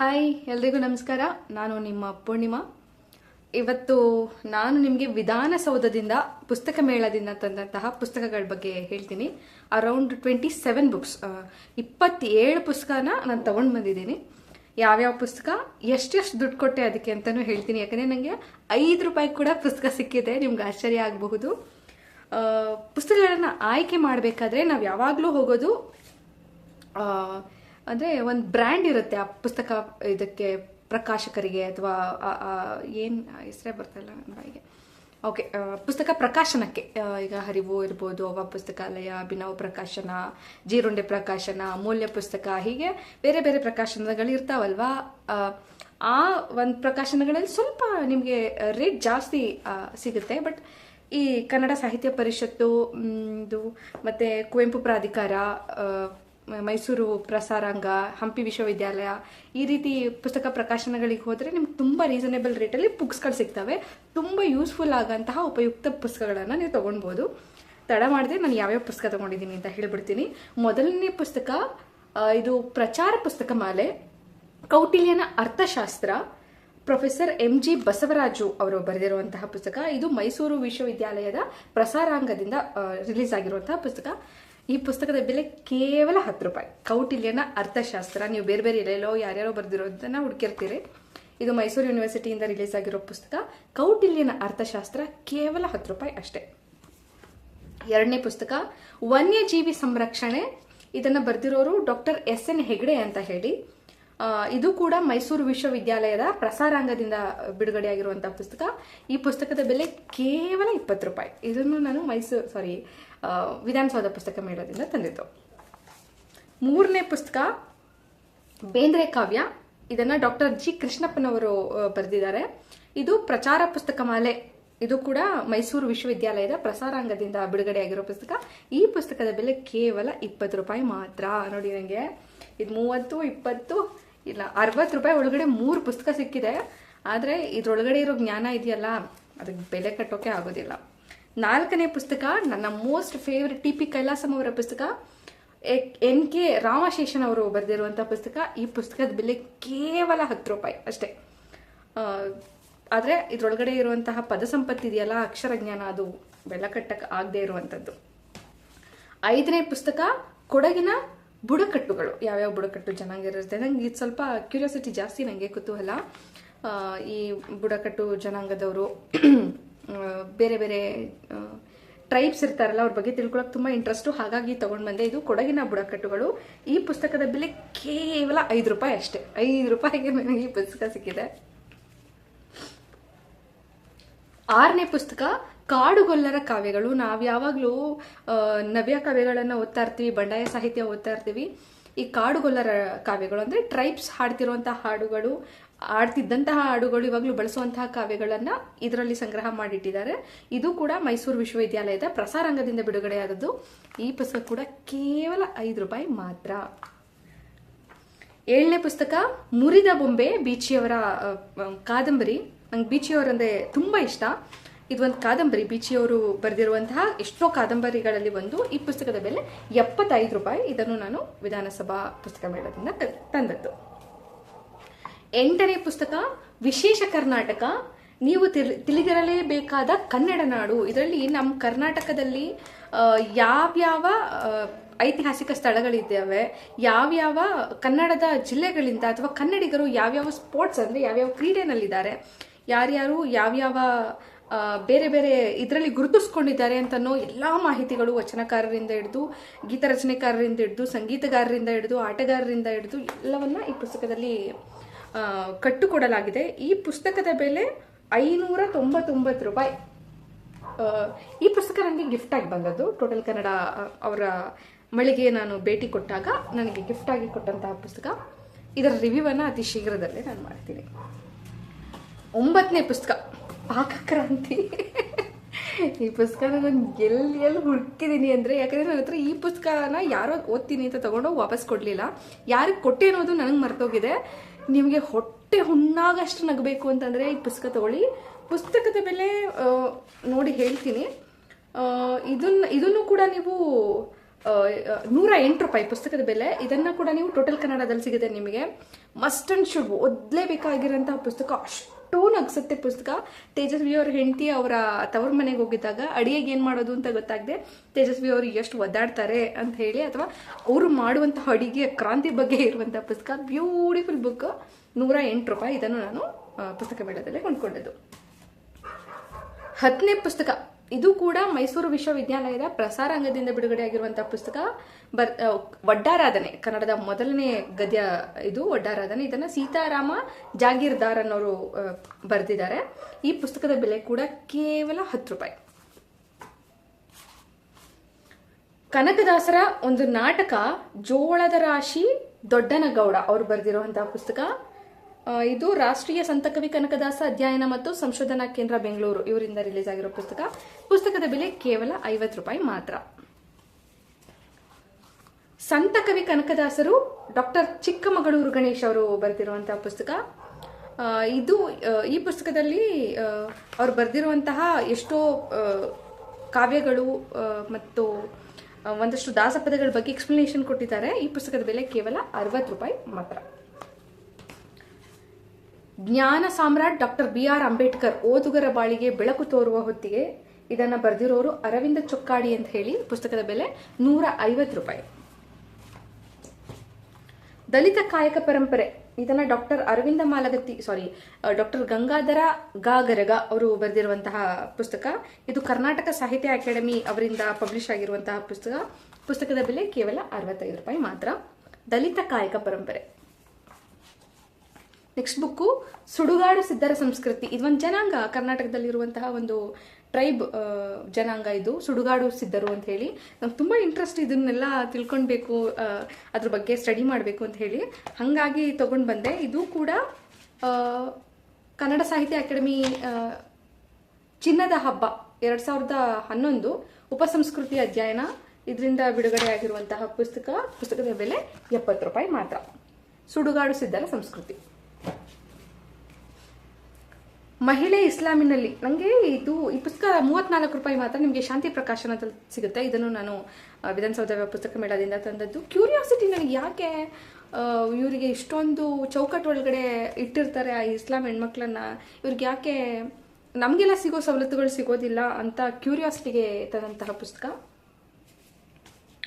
Hi ಎಲ್ರಿಗೂ ನಮಸ್ಕಾರ. ನಾನು ನಿಮ್ಮ ಪೂರ್ಣಿಮಾ. ಇವತ್ತು ನಾನು ನಿಮಗೆ ವಿಧಾನಸೌಧದಿಂದ ಪುಸ್ತಕ ಮೇಳದಿಂದ ತಂದಂತಹ ಪುಸ್ತಕಗಳ ಬಗ್ಗೆ ಹೇಳ್ತೀನಿ. ಅರೌಂಡ್ 27 ಬುಕ್ಸ್, 27 ಪುಸ್ತಕನ ನಾನು ತಗೊಂಡು ಬಂದಿದ್ದೀನಿ. ಯಾವ್ಯಾವ ಪುಸ್ತಕ, ಎಷ್ಟೆಷ್ಟು ದುಡ್ಡು ಕೊಟ್ಟೆ ಅದಕ್ಕೆ ಅಂತಲೂ ಹೇಳ್ತೀನಿ. ಯಾಕಂದರೆ ನನಗೆ 5 ರೂಪಾಯಿ ಕೂಡ ಪುಸ್ತಕ ಸಿಕ್ಕಿದೆ. ನಿಮ್ಗೆ ಆಶ್ಚರ್ಯ ಆಗಬಹುದು. ಪುಸ್ತಕಗಳನ್ನು ಆಯ್ಕೆ ಮಾಡಬೇಕಾದ್ರೆ ನಾವು ಯಾವಾಗಲೂ ಹೋಗೋದು ಅಂದರೆ ಒಂದು ಬ್ರ್ಯಾಂಡ್ ಇರುತ್ತೆ ಆ ಪುಸ್ತಕ, ಇದಕ್ಕೆ ಪ್ರಕಾಶಕರಿಗೆ ಅಥವಾ ಏನು ಹೆಸರೇ ಬರ್ತಾಯಿಲ್ಲ ನನ್ನ ಬಾಯಿಗೆ. ಓಕೆ, ಪುಸ್ತಕ ಪ್ರಕಾಶನಕ್ಕೆ. ಈಗ ಹರಿವು ಇರ್ಬೋದು, ಅವ್ವ ಪುಸ್ತಕಾಲಯ, ಅಭಿನವ್ ಪ್ರಕಾಶನ, ಜೀರುಂಡೆ ಪ್ರಕಾಶನ, ಅಮೂಲ್ಯ ಪುಸ್ತಕ, ಹೀಗೆ ಬೇರೆ ಬೇರೆ ಪ್ರಕಾಶನಗಳು ಇರ್ತಾವಲ್ವಾ. ಆ ಒಂದು ಪ್ರಕಾಶನಗಳಲ್ಲಿ ಸ್ವಲ್ಪ ನಿಮಗೆ ರೇಟ್ ಜಾಸ್ತಿ ಸಿಗುತ್ತೆ. ಬಟ್ ಈ ಕನ್ನಡ ಸಾಹಿತ್ಯ ಪರಿಷತ್ತು ಇದು ಮತ್ತು ಕುವೆಂಪು ಪ್ರಾಧಿಕಾರ, ಮೈಸೂರು ಪ್ರಸಾರಾಂಗ, ಹಂಪಿ ವಿಶ್ವವಿದ್ಯಾಲಯ, ಈ ರೀತಿ ಪುಸ್ತಕ ಪ್ರಕಾಶನಗಳಿಗೆ ಹೋದರೆ ನಿಮ್ಗೆ ತುಂಬ ರೀಸನೇಬಲ್ ರೇಟಲ್ಲಿ ಬುಕ್ಸ್ಗಳು ಸಿಗ್ತವೆ. ತುಂಬ ಯೂಸ್ಫುಲ್ ಆಗೋಂತಹ ಉಪಯುಕ್ತ ಪುಸ್ತಕಗಳನ್ನು ನೀವು ತೊಗೊಳ್ಬೋದು. ತಡ ಮಾಡಿದೆ ನಾನು ಯಾವ್ಯಾವ ಪುಸ್ತಕ ತೊಗೊಂಡಿದ್ದೀನಿ ಅಂತ ಹೇಳ್ಬಿಡ್ತೀನಿ. ಮೊದಲನೇ ಪುಸ್ತಕ ಇದು ಪ್ರಚಾರ ಪುಸ್ತಕ ಮಾಲೆ, ಕೌಟಿಲ್ಯನ ಅರ್ಥಶಾಸ್ತ್ರ, ಪ್ರೊಫೆಸರ್ MG ಬಸವರಾಜು ಅವರು ಬರೆದಿರುವಂತಹ ಪುಸ್ತಕ. ಇದು ಮೈಸೂರು ವಿಶ್ವವಿದ್ಯಾಲಯದ ಪ್ರಸಾರಾಂಗದಿಂದ ರಿಲೀಸ್ ಆಗಿರುವಂತಹ ಪುಸ್ತಕ. ಈ ಪುಸ್ತಕದ ಬೆಲೆ ಕೇವಲ 10 ರೂಪಾಯಿ. ಕೌಟಿಲ್ಯನ ಅರ್ಥಶಾಸ್ತ್ರ. ನೀವು ಬೇರೆ ಬೇರೆ ಎಲ್ಲೆಲ್ಲೋ ಯಾರ್ಯಾರೋ ಬರೆದಿರೋದನ್ನ ಹುಡುಕಿರ್ತೀರಿ. ಇದು ಮೈಸೂರು ಯೂನಿವರ್ಸಿಟಿಯಿಂದ ರಿಲೀಸ್ ಆಗಿರೋ ಪುಸ್ತಕ. ಕೌಟಿಲ್ಯನ ಅರ್ಥಶಾಸ್ತ್ರ ಕೇವಲ 10 ರೂಪಾಯಿ ಅಷ್ಟೇ. ಎರಡನೇ ಪುಸ್ತಕ ವನ್ಯಜೀವಿ ಸಂರಕ್ಷಣೆ. ಇದನ್ನು ಬರೆದಿರೋರು ಡಾಕ್ಟರ್ SN ಹೆಗ್ಡೆ ಅಂತ ಹೇಳಿ. ಇದು ಕೂಡ ಮೈಸೂರು ವಿಶ್ವವಿದ್ಯಾಲಯದ ಪ್ರಸಾರಾಂಗದಿಂದ ಬಿಡುಗಡೆಯಾಗಿರುವಂತಹ ಪುಸ್ತಕ. ಈ ಪುಸ್ತಕದ ಬೆಲೆ ಕೇವಲ 20 ರೂಪಾಯಿ. ಇದನ್ನು ನಾನು ವಿಧಾನಸೌಧ ಪುಸ್ತಕ ಮೇಳದಿಂದ ತಂದಿದ್ದು. ಮೂರನೇ ಪುಸ್ತಕ ಬೇಂದ್ರೆ ಕಾವ್ಯ. ಇದನ್ನ ಡಾಕ್ಟರ್ G ಕೃಷ್ಣಪ್ಪನವರು ಬರೆದಿದ್ದಾರೆ. ಇದು ಪ್ರಚಾರ ಪುಸ್ತಕ ಮಾಲೆ. ಇದು ಕೂಡ ಮೈಸೂರು ವಿಶ್ವವಿದ್ಯಾಲಯದ ಪ್ರಸಾರಾಂಗದಿಂದ ಬಿಡುಗಡೆಯಾಗಿರೋ ಪುಸ್ತಕ. ಈ ಪುಸ್ತಕದ ಬೆಲೆ ಕೇವಲ 20 ರೂಪಾಯಿ ಮಾತ್ರ. ನೋಡಿ, ನನಗೆ ಇದು 30, 20 ಇಲ್ಲ 60 ರೂಪಾಯಿ ಒಳಗಡೆ 3 ಪುಸ್ತಕ ಸಿಕ್ಕಿದೆ. ಆದರೆ ಇದ್ರೊಳಗಡೆ ಇರೋ ಜ್ಞಾನ ಇದೆಯಲ್ಲ, ಅದಕ್ಕೆ ಬೆಲೆ ಕಟ್ಟೋಕೆ ಆಗೋದಿಲ್ಲ. ನಾಲ್ಕನೇ ಪುಸ್ತಕ ನನ್ನ ಮೋಸ್ಟ್ ಫೇವ್ರೆಟ್ TP ಕೈಲಾಸಂ ಅವರ ಪುಸ್ತಕ. NK ರಾಮಶೇಷನ್ ಅವರು ಬರೆದಿರುವಂತಹ ಪುಸ್ತಕ. ಈ ಪುಸ್ತಕದ ಬೆಲೆ ಕೇವಲ 10 ರೂಪಾಯಿ ಅಷ್ಟೇ. ಆದರೆ ಇದ್ರೊಳಗಡೆ ಇರುವಂತಹ ಪದ ಸಂಪತ್ತು ಇದೆಯಲ್ಲ, ಅಕ್ಷರ ಜ್ಞಾನ, ಅದು ಬೆಲೆ ಕಟ್ಟಕ್ಕೆ ಆಗದೆ ಇರುವಂಥದ್ದು. ಐದನೇ ಪುಸ್ತಕ ಕೊಡಗಿನ ಬುಡಕಟ್ಟುಗಳು. ಯಾವ್ಯಾವ ಬುಡಕಟ್ಟು ಚೆನ್ನಾಗಿರುತ್ತೆ, ನಂಗೆ ಇದು ಸ್ವಲ್ಪ ಕ್ಯೂರಿಯಾಸಿಟಿ ಜಾಸ್ತಿ, ನನಗೆ ಕುತೂಹಲ. ಈ ಬುಡಕಟ್ಟು ಜನಾಂಗದವರು ಬೇರೆ ಬೇರೆ ಟ್ರೈಬ್ಸ್ ಇರ್ತಾರಲ್ಲ, ಅವ್ರ ಬಗ್ಗೆ ತಿಳ್ಕೊಳಕ್ಕೆ ತುಂಬ ಇಂಟ್ರೆಸ್ಟು. ಹಾಗಾಗಿ ತಗೊಂಡು ಬಂದೆ. ಇದು ಕೊಡಗಿನ ಬುಡಕಟ್ಟುಗಳು. ಈ ಪುಸ್ತಕದ ಬೆಲೆ ಕೇವಲ 5 ರೂಪಾಯಿ ಅಷ್ಟೇ. 5 ರೂಪಾಯಿಗೆ ನನಗೆ ಈ ಪುಸ್ತಕ ಸಿಕ್ಕಿದೆ. ಆರನೇ ಪುಸ್ತಕ ಕಾಡುಗೊಲ್ಲರ ಕಾವ್ಯಗಳು. ನಾವು ಯಾವಾಗಲೂ ನವ್ಯ ಕಾವ್ಯಗಳನ್ನು ಓದ್ತಾ ಇರ್ತೀವಿ, ಬಂಡಾಯ ಸಾಹಿತ್ಯ ಓದ್ತಾ ಇರ್ತೀವಿ. ಈ ಕಾಡುಗೊಲ್ಲರ ಕಾವ್ಯಗಳು ಅಂದರೆ ಟ್ರೈಬ್ಸ್ ಹಾಡ್ತಿರುವಂತಹ ಹಾಡುಗಳು, ಆಡ್ತಿದ್ದಂತಹ ಹಾಡುಗಳು, ಇವಾಗಲೂ ಬಳಸುವಂತಹ ಕಾವ್ಯಗಳನ್ನು ಇದರಲ್ಲಿ ಸಂಗ್ರಹ ಮಾಡಿಟ್ಟಿದ್ದಾರೆ. ಇದು ಕೂಡ ಮೈಸೂರು ವಿಶ್ವವಿದ್ಯಾಲಯದ ಪ್ರಸಾರಾಂಗದಿಂದ ಬಿಡುಗಡೆಯಾದದ್ದು. ಈ ಪುಸ್ತಕ ಕೂಡ ಕೇವಲ 5 ರೂಪಾಯಿ ಮಾತ್ರ. ಏಳನೇ ಪುಸ್ತಕ ಮುರಿದ ಬೊಂಬೆ, ಬೀಚಿಯವರ ಕಾದಂಬರಿ. ನಂಗೆ ಬೀಚಿಯವರಂದ್ರೆ ತುಂಬ ಇಷ್ಟ. ಇದೊಂದು ಕಾದಂಬರಿ, ಬೀಚಿಯವರು ಬರೆದಿರುವಂತಹ ಎಷ್ಟೋ ಕಾದಂಬರಿಗಳಲ್ಲಿ ಒಂದು. ಈ ಪುಸ್ತಕದ ಬೆಲೆ 75 ರೂಪಾಯಿ. ಇದನ್ನು ನಾನು ವಿಧಾನಸಭಾ ಪುಸ್ತಕ ಮೇಳದಿಂದ ತಂದದ್ದು. ಎಂಟನೇ ಪುಸ್ತಕ ವಿಶೇಷ ಕರ್ನಾಟಕ. ನೀವು ತಿಳಿದಿರಲೇಬೇಕಾದ ಕನ್ನಡ ನಾಡು. ಇದರಲ್ಲಿ ನಮ್ಮ ಕರ್ನಾಟಕದಲ್ಲಿ ಯಾವ್ಯಾವ ಐತಿಹಾಸಿಕ ಸ್ಥಳಗಳಿದ್ದಾವೆ, ಯಾವ್ಯಾವ ಕನ್ನಡದ ಜಿಲ್ಲೆಗಳಿಂದ ಅಥವಾ ಕನ್ನಡಿಗರು ಯಾವ್ಯಾವ ಸ್ಪೋರ್ಟ್ಸ್ ಅಂದರೆ ಯಾವ್ಯಾವ ಕ್ರೀಡೆನಲ್ಲಿದ್ದಾರೆ, ಯಾರ್ಯಾರು ಯಾವ್ಯಾವ ಬೇರೆ ಬೇರೆ ಇದರಲ್ಲಿ ಗುರುತಿಸ್ಕೊಂಡಿದ್ದಾರೆ ಅಂತನೋ ಎಲ್ಲ ಮಾಹಿತಿಗಳು ವಚನಕಾರರಿಂದ ಹಿಡಿದು, ಗೀತ ರಚನೆಕಾರರಿಂದ ಹಿಡಿದು, ಸಂಗೀತಗಾರರಿಂದ ಹಿಡಿದು, ಆಟಗಾರರಿಂದ ಹಿಡಿದು ಎಲ್ಲವನ್ನ ಈ ಪುಸ್ತಕದಲ್ಲಿ ಕಟ್ಟುಕೊಡಲಾಗಿದೆ. ಈ ಪುಸ್ತಕದ ಬೆಲೆ 599 ರೂಪಾಯಿ. ಈ ಪುಸ್ತಕ ನನಗೆ ಗಿಫ್ಟ್ ಆಗಿ ಬಂದದ್ದು. ಟೋಟಲ್ ಕನ್ನಡ ಅವರ ಮಳಿಗೆ ನಾನು ಭೇಟಿ ಕೊಟ್ಟಾಗ ನನಗೆ ಗಿಫ್ಟ್ ಆಗಿ ಕೊಟ್ಟಂತಹ ಪುಸ್ತಕ. ಇದರ ರಿವ್ಯೂವನ್ನು ಅತಿ ಶೀಘ್ರದಲ್ಲೇ ನಾನು ಮಾಡ್ತೀನಿ. 9ನೇ ಪುಸ್ತಕ ಪಾಕಕ್ರಾಂತಿ. ಈ ಪುಸ್ತಕನ ನಾನು ಎಲ್ಲಿ ಹುಡುಕಿದ್ದೀನಿ ಅಂದರೆ, ಯಾಕಂದರೆ ನನ್ನ ಹತ್ರ ಈ ಪುಸ್ತಕನ ಯಾರೋ ಓದ್ತೀನಿ ಅಂತ ತೊಗೊಂಡೋಗಿ ವಾಪಸ್ ಕೊಡಲಿಲ್ಲ. ಯಾರಿಗೆ ಕೊಟ್ಟೆ ಅನ್ನೋದು ನನಗೆ ಮರ್ತೋಗಿದೆ. ನಿಮಗೆ ಹೊಟ್ಟೆ ಹುಣ್ಣಾಗಷ್ಟು ನಗಬೇಕು ಅಂತಂದರೆ ಈ ಪುಸ್ತಕ ತಗೊಳ್ಳಿ. ಪುಸ್ತಕದ ಬೆಲೆ ನೋಡಿ ಹೇಳ್ತೀನಿ. ಇದನ್ನು ಕೂಡ ನೀವು 108 ರೂಪಾಯಿ ಪುಸ್ತಕದ ಬೆಲೆ. ಇದನ್ನು ಕೂಡ ನೀವು ಟೋಟಲ್ ಕನ್ನಡದಲ್ಲಿ ಸಿಗುತ್ತೆ ನಿಮಗೆ. ಮಸ್ಟ್ ಅಂಡ್ ಶುಡ್ ಓದಲೇಬೇಕಾಗಿರೋಂತಹ ಪುಸ್ತಕ. ಅಷ್ಟು ನಗ್ಸುತ್ತೆ ಪುಸ್ತಕ. ತೇಜಸ್ವಿ ಅವ್ರ ಹೆಂಡತಿ ಅವರ ತವ್ರ ಮನೆಗೆ ಹೋಗಿದ್ದಾಗ ಅಡಿಗೆಗೆ ಏನು ಮಾಡೋದು ಅಂತ ಗೊತ್ತಾಗದೆ ತೇಜಸ್ವಿ ಅವರು ಎಷ್ಟು ಒದ್ದಾಡ್ತಾರೆ ಅಂತ ಹೇಳಿ, ಅಥವಾ ಅವರು ಮಾಡುವಂತಹ ಅಡಿಗೆ ಕ್ರಾಂತಿ ಬಗ್ಗೆ ಇರುವಂತಹ ಪುಸ್ತಕ. Beautiful book. 108 ರೂಪಾಯಿ. ಇದನ್ನು ನಾನು ಪುಸ್ತಕ ಮೇಳದಲ್ಲೇ ಕೊಂಡ್ಕೊಂಡದ್ದು. 10ನೇ ಪುಸ್ತಕ. ಇದು ಕೂಡ ಮೈಸೂರು ವಿಶ್ವವಿದ್ಯಾಲಯದ ಪ್ರಸಾರಾಂಗದಿಂದ ಬಿಡುಗಡೆ ಆಗಿರುವಂತಹ ಪುಸ್ತಕ. ಒಡ್ಡಾರಾಧನೆ, ಕನ್ನಡದ ಮೊದಲನೇ ಗದ್ಯ ಇದು ಒಡ್ಡಾರಾಧನೆ. ಇದನ್ನ ಸೀತಾರಾಮ ಜಾಗೀರ್ದಾರ್ ಅನ್ನೋರು ಬರೆದಿದ್ದಾರೆ. ಈ ಪುಸ್ತಕದ ಬೆಲೆ ಕೂಡ ಕೇವಲ 10 ರೂಪಾಯಿ. ಕನಕದಾಸರ ಒಂದು ನಾಟಕ ಜೋಳದ ರಾಶಿ ದೊಡ್ಡನಗೌಡ ಅವರು ಬರೆದಿರುವಂತಹ ಪುಸ್ತಕ. ಇದು ರಾಷ್ಟ್ರೀಯ ಸಂತಕವಿ ಕನಕದಾಸ ಅಧ್ಯಯನ ಮತ್ತು ಸಂಶೋಧನಾ ಕೇಂದ್ರ ಬೆಂಗಳೂರು ಇವರಿಂದ ರಿಲೀಸ್ ಆಗಿರೋ ಪುಸ್ತಕ. ಪುಸ್ತಕದ ಬೆಲೆ ಕೇವಲ 50 ರೂಪಾಯಿ ಮಾತ್ರ. ಸಂತಕವಿ ಕನಕದಾಸರು ಡಾಕ್ಟರ್ ಚಿಕ್ಕಮಗಳೂರು ಗಣೇಶ್ ಅವರು ಬರೆದಿರುವಂತಹ ಪುಸ್ತಕ. ಈ ಪುಸ್ತಕದಲ್ಲಿ ಅವರು ಬರೆದಿರುವಂತಹ ಎಷ್ಟೋ ಕಾವ್ಯಗಳು ಮತ್ತು ಒಂದಷ್ಟು ದಾಸಪದಗಳ ಬಗ್ಗೆ ಎಕ್ಸ್ಪ್ಲನೇಷನ್ ಕೊಟ್ಟಿದ್ದಾರೆ. ಈ ಪುಸ್ತಕದ ಬೆಲೆ ಕೇವಲ 60 ರೂಪಾಯಿ ಮಾತ್ರ. ಜ್ಞಾನ ಸಾಮ್ರಾಟ್ ಡಾಕ್ಟರ್ BR ಅಂಬೇಡ್ಕರ್ ಓದುಗರ ಬಾಳಿಗೆ ಬೆಳಕು ತೋರುವ ಹೊತ್ತಿಗೆ. ಇದನ್ನ ಬರೆದಿರೋರು ಅರವಿಂದ ಚೊಕ್ಕಾಡಿ ಅಂತ ಹೇಳಿ. ಪುಸ್ತಕದ ಬೆಲೆ 150 ರೂಪಾಯಿ. ದಲಿತ ಕಾಯಕ ಪರಂಪರೆ. ಇದನ್ನ ಡಾಕ್ಟರ್ ಅರವಿಂದ ಮಾಲಗತ್ತಿ ಡಾಕ್ಟರ್ ಗಂಗಾಧರ ಗರಗ ಅವರು ಬರೆದಿರುವಂತಹ ಪುಸ್ತಕ. ಇದು ಕರ್ನಾಟಕ ಸಾಹಿತ್ಯ ಅಕಾಡೆಮಿ ಅವರಿಂದ ಪಬ್ಲಿಷ್ ಆಗಿರುವಂತಹ ಪುಸ್ತಕ. ಪುಸ್ತಕದ ಬೆಲೆ ಕೇವಲ 65 ರೂಪಾಯಿ ಮಾತ್ರ. ದಲಿತ ಕಾಯಕ ಪರಂಪರೆ. ನೆಕ್ಸ್ಟ್ ಬುಕ್ಕು ಸುಡುಗಾಡು ಸಿದ್ಧರ ಸಂಸ್ಕೃತಿ. ಇದೊಂದು ಜನಾಂಗ, ಕರ್ನಾಟಕದಲ್ಲಿರುವಂತಹ ಒಂದು ಟ್ರೈಬ್ ಜನಾಂಗ ಇದು, ಸುಡುಗಾಡು ಸಿದ್ಧರು ಅಂತ ಹೇಳಿ. ನಮ್ಗೆ ತುಂಬ ಇಂಟ್ರೆಸ್ಟ್ ಇದನ್ನೆಲ್ಲ ತಿಳ್ಕೊಳ್ಬೇಕು, ಅದ್ರ ಬಗ್ಗೆ ಸ್ಟಡಿ ಮಾಡಬೇಕು ಅಂತ ಹೇಳಿ ಹಾಗಾಗಿ ತಗೊಂಡು ಬಂದೆ. ಇದು ಕೂಡ ಕನ್ನಡ ಸಾಹಿತ್ಯ ಅಕಾಡೆಮಿ ಚಿನ್ನದ ಹಬ್ಬ 2011 ಉಪಸಂಸ್ಕೃತಿ ಅಧ್ಯಯನ ಇದರಿಂದ ಬಿಡುಗಡೆ ಆಗಿರುವಂತಹ ಪುಸ್ತಕ. ಪುಸ್ತಕದ ಬೆಲೆ 70 ರೂಪಾಯಿ ಮಾತ್ರ. ಸುಡುಗಾಡು ಸಿದ್ಧರ ಸಂಸ್ಕೃತಿ. ಮಹಿಳೆ ಇಸ್ಲಾಮಿನಲ್ಲಿ. ನನಗೆ ಈ ಪುಸ್ತಕ 34 ರೂಪಾಯಿ ಮಾತ್ರ. ನಿಮಗೆ ಶಾಂತಿ ಪ್ರಕಾಶನದಲ್ಲಿ ಸಿಗುತ್ತೆ. ಇದನ್ನು ನಾನು ವಿಧಾನಸೌಧ ಪುಸ್ತಕ ಮೇಳದಿಂದ ತಂದದ್ದು. ಕ್ಯೂರಿಯಾಸಿಟಿ ನನಗೆ, ಯಾಕೆ ಇವರಿಗೆ ಇಷ್ಟೊಂದು ಚೌಕಟ್ಟು ಒಳಗಡೆ ಇಟ್ಟಿರ್ತಾರೆ ಆ ಇಸ್ಲಾಂ ಹೆಣ್ಮಕ್ಳನ್ನ, ಇವ್ರಿಗೆ ಯಾಕೆ ನಮಗೆಲ್ಲ ಸಿಗೋ ಸವಲತ್ತುಗಳು ಸಿಗೋದಿಲ್ಲ ಅಂತ ಕ್ಯೂರಿಯಾಸಿಟಿಗೆ ತಂದಂತಹ ಪುಸ್ತಕ.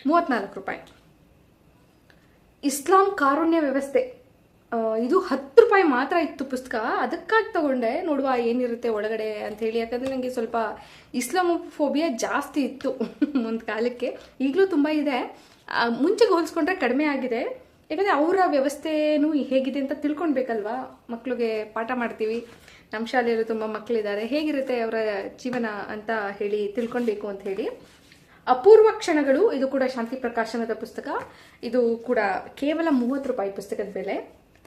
34 ರೂಪಾಯಿ. ಇಸ್ಲಾಂ ಕಾರುಣ್ಯ ವ್ಯವಸ್ಥೆ. ಇದು 10 ರೂಪಾಯಿ ಮಾತ್ರ ಇತ್ತು ಪುಸ್ತಕ. ಅದಕ್ಕಾಗಿ ತಗೊಂಡೆ, ನೋಡುವ ಏನಿರುತ್ತೆ ಒಳಗಡೆ ಅಂತ ಹೇಳಿ. ಯಾಕಂದರೆ ನನಗೆ ಸ್ವಲ್ಪ ಇಸ್ಲಾಮೋಫೋಬಿಯಾ ಜಾಸ್ತಿ ಇತ್ತು ಒಂದು ಕಾಲಕ್ಕೆ. ಈಗಲೂ ತುಂಬ ಇದೆ, ಮುಂಚೆಗೆ ಹೋಲಿಸ್ಕೊಂಡ್ರೆ ಕಡಿಮೆ ಆಗಿದೆ. ಯಾಕಂದರೆ ಅವರ ವ್ಯವಸ್ಥೆನೂ ಹೇಗಿದೆ ಅಂತ ತಿಳ್ಕೊಳ್ಬೇಕಲ್ವಾ. ಮಕ್ಕಳಿಗೆ ಪಾಠ ಮಾಡ್ತೀವಿ, ನಮ್ಮ ಶಾಲೆಯಲ್ಲೂ ತುಂಬ ಮಕ್ಕಳಿದ್ದಾರೆ, ಹೇಗಿರುತ್ತೆ ಅವರ ಜೀವನ ಅಂತ ಹೇಳಿ ತಿಳ್ಕೊಳ್ಬೇಕು ಅಂತ ಹೇಳಿ. ಅಪೂರ್ವ ಕ್ಷಣಗಳು. ಇದು ಕೂಡ ಶಾಂತಿ ಪ್ರಕಾಶನದ ಪುಸ್ತಕ. ಇದು ಕೂಡ ಕೇವಲ 30 ರೂಪಾಯಿ ಪುಸ್ತಕದ ಬೆಲೆ.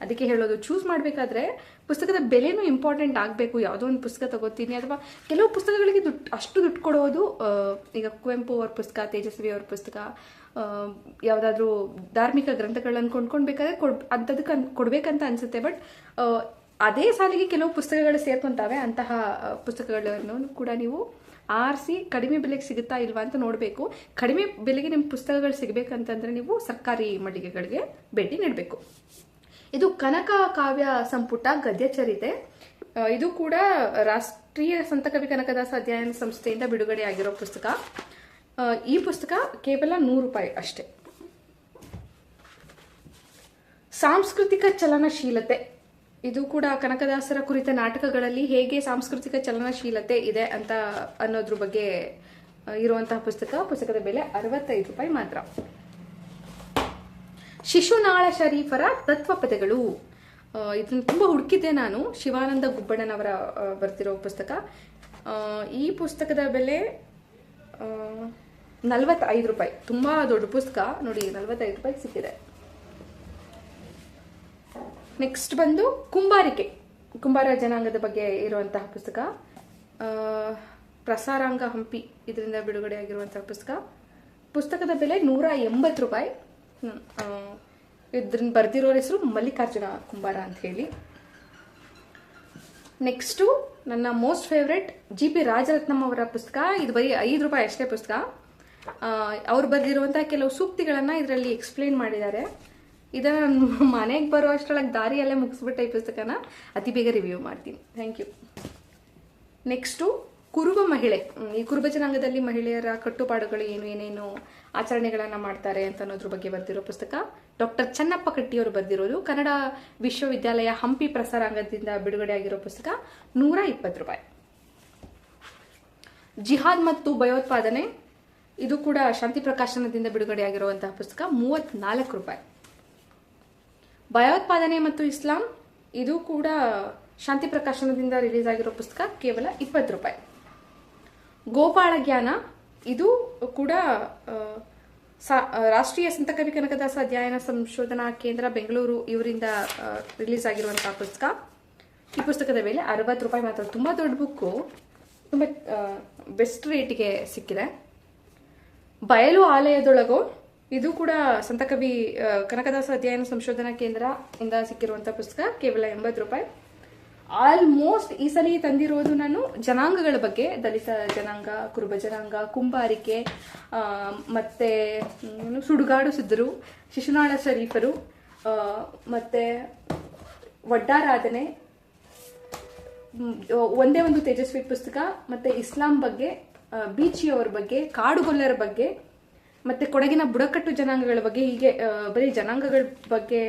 ಅದಕ್ಕೆ ಹೇಳೋದು, ಚೂಸ್ ಮಾಡಬೇಕಾದ್ರೆ ಪುಸ್ತಕದ ಬೆಲೆನೂ ಇಂಪಾರ್ಟೆಂಟ್ ಆಗಬೇಕು. ಯಾವುದೋ ಒಂದು ಪುಸ್ತಕ ತಗೋತೀನಿ, ಅಥವಾ ಕೆಲವು ಪುಸ್ತಕಗಳಿಗೆ ಅಷ್ಟು ದುಡ್ಡು ಕೊಡೋದು. ಈಗ ಕುವೆಂಪು ಅವ್ರ ಪುಸ್ತಕ, ತೇಜಸ್ವಿ ಅವ್ರ ಪುಸ್ತಕ, ಯಾವುದಾದ್ರೂ ಧಾರ್ಮಿಕ ಗ್ರಂಥಗಳನ್ನು ಕೊಂಡ್ಕೊಳ್ಬೇಕಾದ್ರೆ ಅಂಥದಕ್ಕೆ ಕೊಡ್ಬೇಕಂತ ಅನ್ಸುತ್ತೆ. ಬಟ್ ಅದೇ ಸಾಲಿಗೆ ಕೆಲವು ಪುಸ್ತಕಗಳು ಸೇರ್ಕೊಂತಾವೆ. ಅಂತಹ ಪುಸ್ತಕಗಳನ್ನು ಕೂಡ ನೀವು ಆರಿಸಿ ಕಡಿಮೆ ಬೆಲೆಗೆ ಸಿಗುತ್ತಾ ಇಲ್ವಾ ಅಂತ ನೋಡಬೇಕು. ಕಡಿಮೆ ಬೆಲೆಗೆ ನಿಮ್ಮ ಪುಸ್ತಕಗಳು ಸಿಗಬೇಕಂತಂದ್ರೆ ನೀವು ಸರ್ಕಾರಿ ಮಳಿಗೆಗಳಿಗೆ ಭೇಟಿ ನೀಡಬೇಕು. ಇದು ಕನಕ ಕಾವ್ಯ ಸಂಪುಟ ಗದ್ಯ ಚರಿತೆ. ಇದು ಕೂಡ ರಾಷ್ಟ್ರೀಯ ಸಂತಕವಿ ಕನಕದಾಸ ಅಧ್ಯಯನ ಸಂಸ್ಥೆಯಿಂದ ಬಿಡುಗಡೆ ಆಗಿರೋ ಪುಸ್ತಕ. ಈ ಪುಸ್ತಕ ಕೇವಲ 100 ರೂಪಾಯಿ ಅಷ್ಟೇ. ಸಾಂಸ್ಕೃತಿಕ ಚಲನಶೀಲತೆ. ಇದು ಕೂಡ ಕನಕದಾಸರ ಕುರಿತ ನಾಟಕಗಳಲ್ಲಿ ಹೇಗೆ ಸಾಂಸ್ಕೃತಿಕ ಚಲನಶೀಲತೆ ಇದೆ ಅಂತ ಅನ್ನೋದ್ರ ಬಗ್ಗೆ ಇರುವಂತಹ ಪುಸ್ತಕ. ಪುಸ್ತಕದ ಬೆಲೆ 65 ರೂಪಾಯಿ ಮಾತ್ರ. ಶಿಶುನಾಳ ಶರೀಫರ ತತ್ವಪದಗಳು. ಇದನ್ನು ತುಂಬ ಹುಡುಕಿದ್ದೆ ನಾನು. ಶಿವಾನಂದ ಗುಬ್ಬಣ್ಣನವರ ಬರ್ತಿರೋ ಪುಸ್ತಕ. ಈ ಪುಸ್ತಕದ ಬೆಲೆ 45 ರೂಪಾಯಿ. ತುಂಬ ದೊಡ್ಡ ಪುಸ್ತಕ ನೋಡಿ, 45 ರೂಪಾಯಿ ಸಿಕ್ಕಿದೆ. ನೆಕ್ಸ್ಟ್ ಬಂದು ಕುಂಬಾರಿಕೆ. ಕುಂಬಾರ ಜನಾಂಗದ ಬಗ್ಗೆ ಇರುವಂತಹ ಪುಸ್ತಕ. ಪ್ರಸಾರಾಂಗ ಹಂಪಿ ಇದರಿಂದ ಬಿಡುಗಡೆ ಆಗಿರುವಂತಹ ಪುಸ್ತಕ. ಪುಸ್ತಕದ ಬೆಲೆ 180 ರೂಪಾಯಿ. ಇದ್ರನ್ನ ಬರ್ದಿರೋರ ಹೆಸರು ಮಲ್ಲಿಕಾರ್ಜುನ ಕುಂಬಾರ ಅಂತ ಹೇಳಿ. ನೆಕ್ಸ್ಟು ನನ್ನ ಮೋಸ್ಟ್ ಫೇವ್ರೆಟ್ GP ರಾಜರತ್ನಂ ಅವರ ಪುಸ್ತಕ. ಇದು ಬರೀ 5 ರೂಪಾಯಿ ಅಷ್ಟೇ ಪುಸ್ತಕ. ಅವ್ರು ಬರೆದಿರುವಂತಹ ಕೆಲವು ಸೂಕ್ತಿಗಳನ್ನು ಇದರಲ್ಲಿ ಎಕ್ಸ್ಪ್ಲೇನ್ ಮಾಡಿದ್ದಾರೆ. ಇದನ್ನು ನಾನು ಮನೆಗೆ ಬರೋ ಅಷ್ಟರೊಳಗೆ ದಾರಿಯಲ್ಲೇ ಮುಗಿಸ್ಬಿಟ್ಟೆ ಈ ಪುಸ್ತಕನ. ಅತಿ ಬೇಗ ರಿವ್ಯೂ ಮಾಡ್ತೀನಿ. Thank you. ನೆಕ್ಸ್ಟು ಕುರುಬ ಮಹಿಳೆ. ಈ ಕುರುಬ ಜನಾಂಗದಲ್ಲಿ ಮಹಿಳೆಯರ ಕಟ್ಟುಪಾಡುಗಳು ಏನೇನು ಆಚರಣೆಗಳನ್ನು ಮಾಡ್ತಾರೆ ಅಂತ ಅನ್ನೋದ್ರ ಬಗ್ಗೆ ಬರೆದಿರೋ ಪುಸ್ತಕ ಡಾಕ್ಟರ್ ಚನ್ನಪ್ಪ ಕಟ್ಟಿಯವರು ಬರೆದಿರೋದು. ಕನ್ನಡ ವಿಶ್ವವಿದ್ಯಾಲಯ ಹಂಪಿ ಪ್ರಸಾರಾಂಗದಿಂದ ಬಿಡುಗಡೆ ಆಗಿರೋ ಪುಸ್ತಕ 120 ರೂಪಾಯಿ. ಜಿಹಾದ್ ಮತ್ತು ಭಯೋತ್ಪಾದನೆ, ಇದು ಕೂಡ ಶಾಂತಿ ಪ್ರಕಾಶನದಿಂದ ಬಿಡುಗಡೆ ಆಗಿರುವಂತಹ ಪುಸ್ತಕ 34 ರೂಪಾಯಿ. ಭಯೋತ್ಪಾದನೆ ಮತ್ತು ಇಸ್ಲಾಂ, ಇದು ಕೂಡ ಶಾಂತಿ ಪ್ರಕಾಶನದಿಂದ ರಿಲೀಸ್ ಆಗಿರೋ ಪುಸ್ತಕ ಕೇವಲ 20 ರೂಪಾಯಿ. ಗೋಪಾಳ ಜ್ಞಾನ, ಇದು ಕೂಡ ರಾಷ್ಟ್ರೀಯ ಸಂತಕವಿ ಕನಕದಾಸ ಅಧ್ಯಯನ ಸಂಶೋಧನಾ ಕೇಂದ್ರ ಬೆಂಗಳೂರು ಇವರಿಂದ ರಿಲೀಸ್ ಆಗಿರುವಂತಹ ಪುಸ್ತಕ. ಈ ಪುಸ್ತಕದ ಬೆಲೆ 60 ರೂಪಾಯಿ ಮಾತ್ರ. ತುಂಬ ದೊಡ್ಡ ಬುಕ್ಕು, ತುಂಬ ಬೆಸ್ಟ್ ರೇಟಿಗೆ ಸಿಕ್ಕಿದೆ. ಬಯಲು ಆಲಯದೊಳಗೋ, ಇದು ಕೂಡ ಸಂತಕವಿ ಕನಕದಾಸ ಅಧ್ಯಯನ ಸಂಶೋಧನಾ ಕೇಂದ್ರ ಇಂದ ಸಿಕ್ಕಿರುವಂತಹ ಪುಸ್ತಕ ಕೇವಲ 80 ರೂಪಾಯಿ. ಆಲ್ಮೋಸ್ಟ್ ಈ ಸಲ ತಂದಿರೋದು ನಾನು ಜನಾಂಗಗಳ ಬಗ್ಗೆ, ದಲಿತ ಜನಾಂಗ, ಕುರುಬ ಜನಾಂಗ, ಕುಂಬಾರಿಕೆ, ಮತ್ತೆ ಸುಡುಗಾಡು ಸಿದ್ಧರು, ಶಿಶುನಾಳ ಶರೀಫರು, ಮತ್ತೆ ವಡ್ಡಾರಾಧನೆ, ಒಂದೇ ಒಂದು ತೇಜಸ್ವಿ ಪುಸ್ತಕ, ಮತ್ತೆ ಇಸ್ಲಾಂ ಬಗ್ಗೆ, ಬೀಚಿಯವರ ಬಗ್ಗೆ, ಕಾಡುಗೊಲ್ಲರ ಬಗ್ಗೆ, ಮತ್ತೆ ಕೊಡಗಿನ ಬುಡಕಟ್ಟು ಜನಾಂಗಗಳ ಬಗ್ಗೆ. ಹೀಗೆ ಬರೀ ಜನಾಂಗಗಳ ಬಗ್ಗೆ,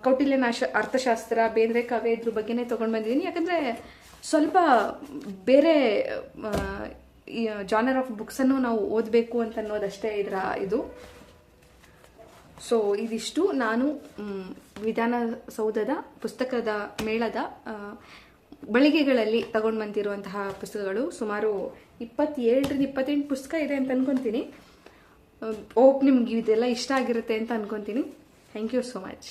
ಕೌಟಿಲ್ಯನ ಅರ್ಥಶಾಸ್ತ್ರ, ಬೇಂದ್ರೆ ಕಾವ್ಯ ಇದ್ರ ಬಗ್ಗೆನೇ ತೊಗೊಂಡು ಬಂದಿದ್ದೀನಿ. ಯಾಕಂದರೆ ಸ್ವಲ್ಪ ಬೇರೆ ಜಾನರ್ ಆಫ್ ಬುಕ್ಸನ್ನು ನಾವು ಓದಬೇಕು ಅಂತ ಅನ್ನೋದಷ್ಟೇ ಇದು. ಸೊ ಇದಿಷ್ಟು ನಾನು ವಿಧಾನಸೌಧದ ಪುಸ್ತಕದ ಮೇಳದ ಮಳಿಗೆಗಳಲ್ಲಿ ತಗೊಂಡು ಬಂದಿರುವಂತಹ ಪುಸ್ತಕಗಳು. ಸುಮಾರು 27-28 ಪುಸ್ತಕ ಇದೆ ಅಂತ ಅನ್ಕೊಂತೀನಿ. ಹೋಪ್ ನಿಮ್ಗೆ ಇದೆಲ್ಲ ಇಷ್ಟ ಆಗಿರುತ್ತೆ ಅಂತ ಅನ್ಕೊಂತೀನಿ. Thank you so much.